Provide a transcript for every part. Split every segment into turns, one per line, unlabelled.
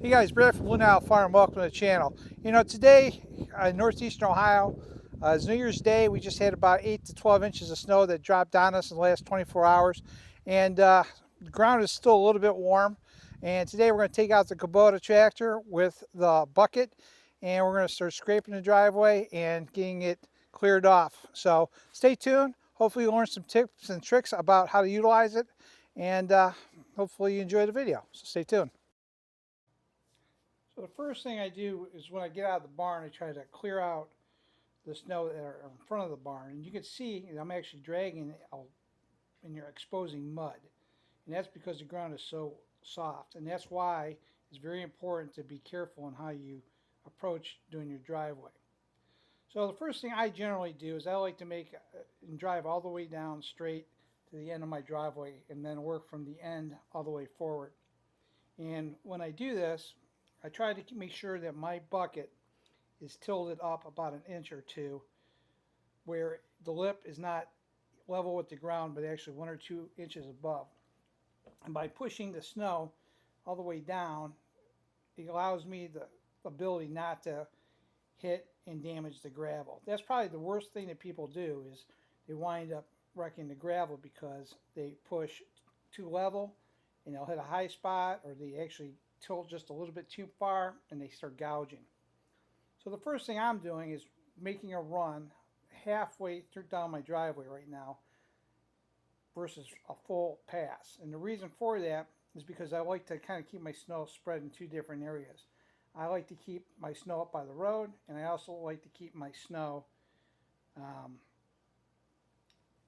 Hey guys, Brad from Nile Farm. Welcome to the channel. You know, today in northeastern Ohio, it's New Year's Day. We just had about 8 to 12 inches of snow that dropped on us in the last 24 hours. And the ground is still a little bit warm. And today we're going to take out the Kubota tractor with the bucket. And we're going to start scraping the driveway and getting it cleared off. So stay tuned. Hopefully you'll learn some tips and tricks about how to utilize it. And hopefully you enjoy the video. So stay tuned. So the first thing I do is when I get out of the barn, I try to clear out the snow that are in front of the barn. And you can see I'm actually dragging it out and you're exposing mud. And that's because the ground is so soft. And that's why it's very important to be careful on how you approach doing your driveway. So the first thing I generally do is I like to make and drive all the way down straight to the end of my driveway and then work from the end all the way forward. And when I do this, I try to make sure that my bucket is tilted up about an inch or two where the lip is not level with the ground but actually 1 or 2 inches above. And by pushing the snow all the way down, it allows me the ability not to hit and damage the gravel. That's probably the worst thing that people do is they wind up wrecking the gravel because they push too level and they'll hit a high spot, or they actually tilt just a little bit too far and they start gouging. So the first thing I'm doing is making a run halfway through down my driveway right now versus a full pass. And the reason for that is because I like to kind of keep my snow spread in two different areas. I like to keep my snow up by the road, and I also like to keep my snow um,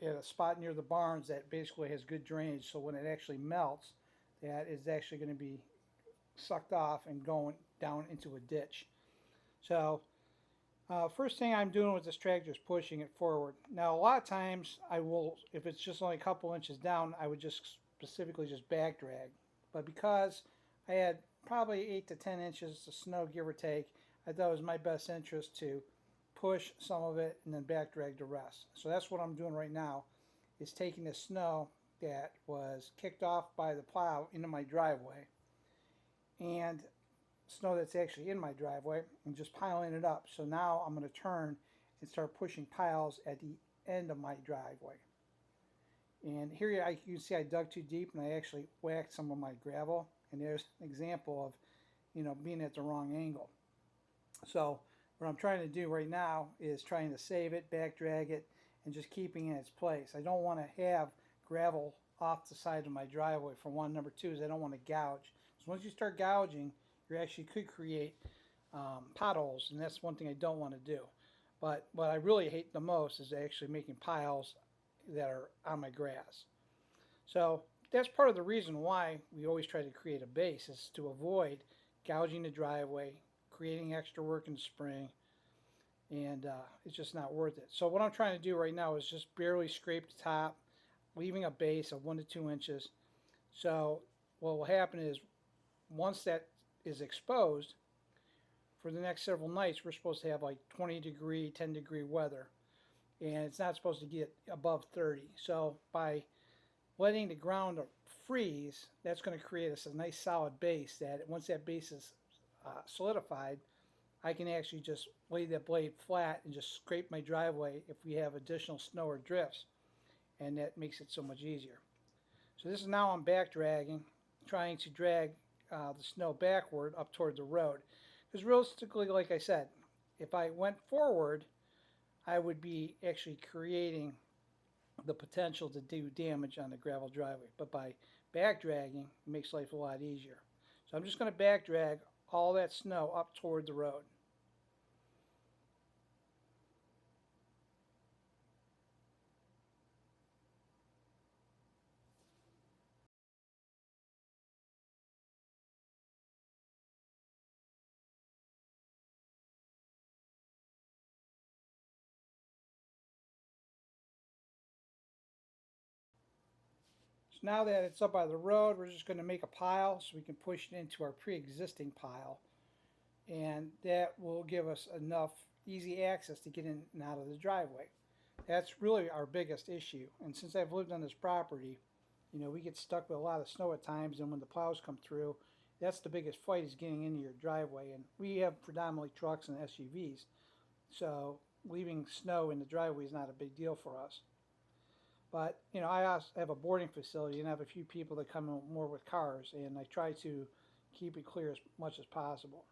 at a spot near the barns that basically has good drainage, so when it actually melts, that is actually going to be sucked off and going down into a ditch. So first thing I'm doing with this tractor is pushing it forward. Now a lot of times I will, if it's just only a couple inches down, I would just specifically just back drag. But because I had probably 8 to 10 inches of snow, give or take, I thought it was my best interest to push some of it and then back drag the rest. So that's what I'm doing right now, is taking the snow that was kicked off by the plow into my driveway and snow that's actually in my driveway and just piling it up. So now I'm going to turn and start pushing piles at the end of my driveway. And here you can see I dug too deep and I actually whacked some of my gravel. And there's an example of, being at the wrong angle. So what I'm trying to do right now is trying to save it, back drag it, and just keeping it in its place. I don't want to have gravel off the side of my driveway, for one. Number two is I don't want to gouge. So once you start gouging, you actually could create potholes, and that's one thing I don't want to do. But what I really hate the most is actually making piles that are on my grass. So that's part of the reason why we always try to create a base, is to avoid gouging the driveway, creating extra work in the spring, and it's just not worth it. So what I'm trying to do right now is just barely scrape the top, leaving a base of 1 to 2 inches. So what will happen is once that is exposed, for the next several nights, we're supposed to have like 20-degree, 10-degree weather, and it's not supposed to get above 30. So by letting the ground freeze, that's going to create us a nice solid base that once that base is solidified, I can actually just lay that blade flat and just scrape my driveway if we have additional snow or drifts, and that makes it so much easier. So this is now I'm back dragging, trying to drag the snow backward up toward the road. Because realistically, like I said, if I went forward, I would be actually creating the potential to do damage on the gravel driveway. But by back dragging, it makes life a lot easier. So I'm just going to back drag all that snow up toward the road. So now that it's up by the road, we're just going to make a pile so we can push it into our pre-existing pile. And that will give us enough easy access to get in and out of the driveway. That's really our biggest issue. And since I've lived on this property, we get stuck with a lot of snow at times, and when the plows come through, That's the biggest fight, is getting into your driveway. And we have predominantly trucks and SUVs, so leaving snow in the driveway is not a big deal for us. But I also have a boarding facility and I have a few people that come in more with cars, and I try to keep it clear as much as possible.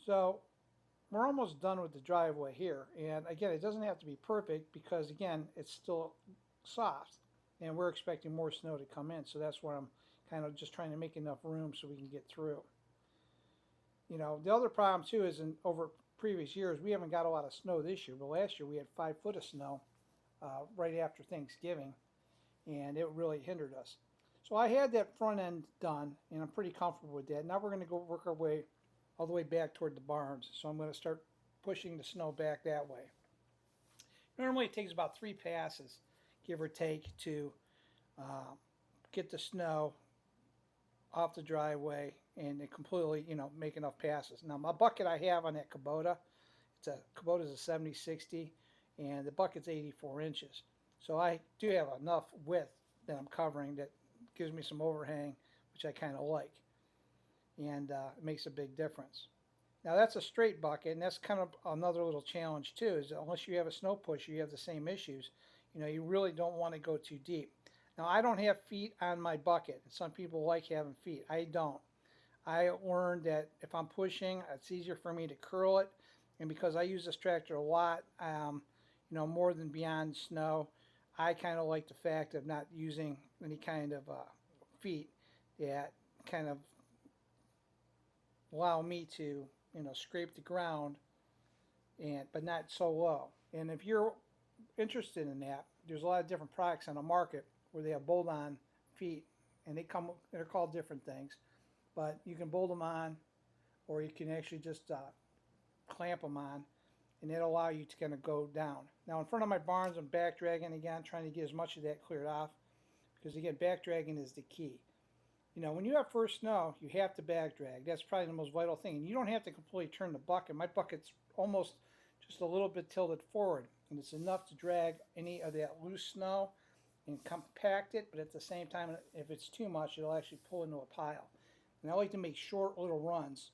So we're almost done with the driveway here. And again, it doesn't have to be perfect because again, it's still soft, and we're expecting more snow to come in. So that's why I'm kind of just trying to make enough room so we can get through. The other problem too is in over previous years we haven't got a lot of snow this year, but last year we had 5 foot of snow right after Thanksgiving, and it really hindered us. So I had that front end done, and I'm pretty comfortable with that. Now we're going to go work our way all the way back toward the barns. So I'm going to start pushing the snow back that way. Normally it takes about 3 passes, give or take, to uh, get the snow off the driveway and it completely, make enough passes. Now my bucket I have on that Kubota, Kubota's a 7060, and the bucket's 84 inches. So I do have enough width that I'm covering that gives me some overhang, which I kind of like, and it makes a big difference. Now that's a straight bucket, and that's kind of another little challenge too, is unless you have a snow pusher, you have the same issues. You really don't want to go too deep. Now I don't have feet on my bucket. Some people like having feet. I don't. I learned that if I'm pushing, it's easier for me to curl it, and because I use this tractor a lot, more than beyond snow, I kind of like the fact of not using any kind of feet that kind of allow me to scrape the ground, but not so low. And if you're interested in that, there's a lot of different products on the market where they have bolt-on feet, and they're called different things, but you can bolt them on, or you can actually just clamp them on, and it'll allow you to kind of go down. Now in front of my barns, I'm back dragging again, trying to get as much of that cleared off, because again, back dragging is the key. When you have first snow, you have to back drag. That's probably the most vital thing. And you don't have to completely turn the bucket. My bucket's almost just a little bit tilted forward, and it's enough to drag any of that loose snow and compact it, but at the same time, if it's too much, it'll actually pull into a pile. And I like to make short little runs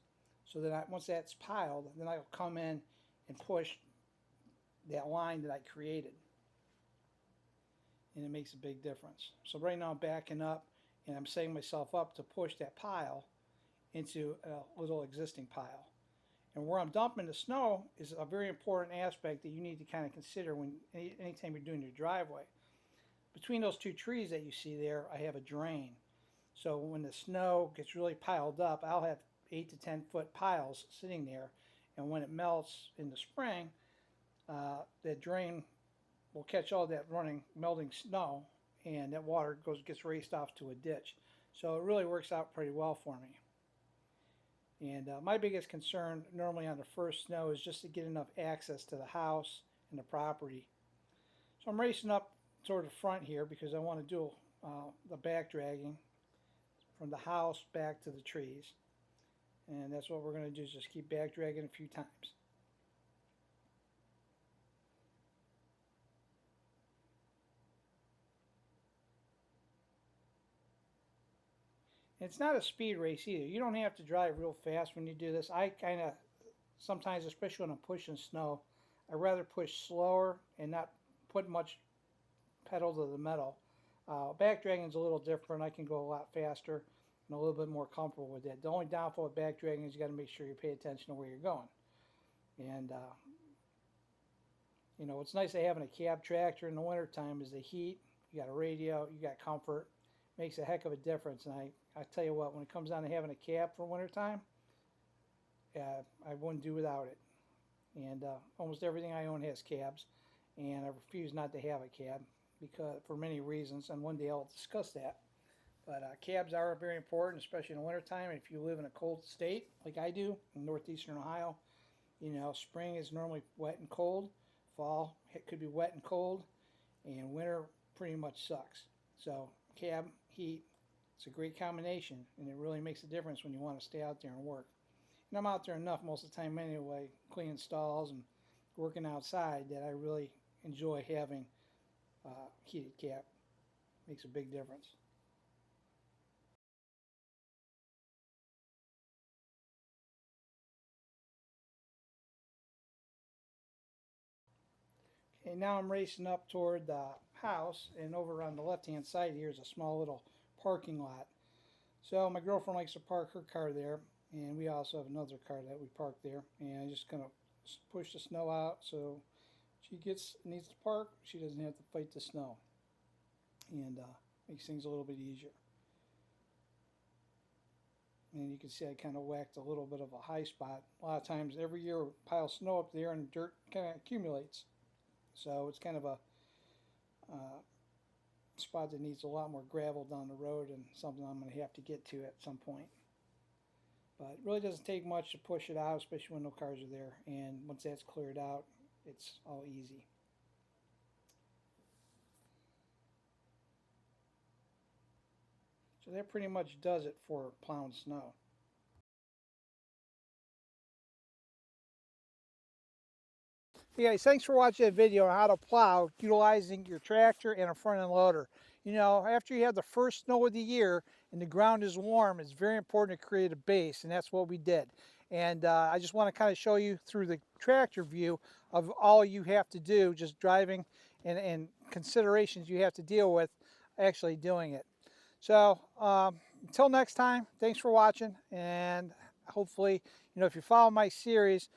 so that once that's piled, then I'll come in and push that line that I created. And it makes a big difference. So right now I'm backing up, and I'm setting myself up to push that pile into a little existing pile. And where I'm dumping the snow is a very important aspect that you need to kind of consider anytime you're doing your driveway. Between those 2 trees that you see there, I have a drain. So when the snow gets really piled up, I'll have 8 to 10 foot piles sitting there, and when it melts in the spring, that drain will catch all that melting snow, and that water gets raced off to a ditch. So it really works out pretty well for me. And my biggest concern normally on the first snow is just to get enough access to the house and the property. So I'm racing up toward the front here because I want to do the back dragging from the house back to the trees. And that's what we're going to do, is just keep back dragging a few times. It's not a speed race either. You don't have to drive real fast when you do this. I kind of, sometimes, especially when I'm pushing snow, I rather push slower and not put much pedal to the metal. Back dragging is a little different. I can go a lot faster and a little bit more comfortable with that. The only downfall with back dragging is you got to make sure you pay attention to where you're going. And what's nice to having a cab tractor in the wintertime is the heat. You got a radio, you got comfort. Makes a heck of a difference. And I tell you what, when it comes down to having a cab for wintertime, I wouldn't do without it. And almost everything I own has cabs, and I refuse not to have a cab because for many reasons, and one day I'll discuss that. But cabs are very important, especially in the wintertime. And if you live in a cold state like I do in northeastern Ohio, spring is normally wet and cold. Fall, it could be wet and cold, and winter pretty much sucks. So cab, heat, it's a great combination, and it really makes a difference when you want to stay out there and work. And I'm out there enough most of the time anyway, cleaning stalls and working outside, that I really enjoy having heated cab. Makes a big difference. And now I'm racing up toward the house, and over on the left-hand side here is a small little parking lot. So my girlfriend likes to park her car there, and we also have another car that we park there. And I'm just gonna push the snow out so she needs to park. She doesn't have to fight the snow, and makes things a little bit easier. And you can see I kind of whacked a little bit of a high spot. A lot of times every year we pile snow up there and dirt kind of accumulates. So it's kind of a spot that needs a lot more gravel down the road, and something I'm going to have to get to at some point. But it really doesn't take much to push it out, especially when no cars are there. And once that's cleared out, it's all easy. So that pretty much does it for plowing snow. Hey guys, thanks for watching that video on how to plow utilizing your tractor and a front end loader. You know, after you have the first snow of the year and the ground is warm, it's very important to create a base, and that's what we did. And I just want to kind of show you through the tractor view of all you have to do just driving, and considerations you have to deal with actually doing it. So until next time, thanks for watching, and hopefully, you know, if you follow my series,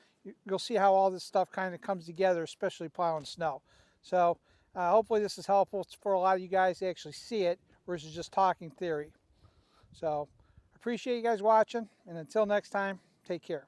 you'll see how all this stuff kind of comes together, especially plowing snow. So hopefully this is helpful for a lot of you guys to actually see it versus just talking theory. So appreciate you guys watching, and until next time, take care.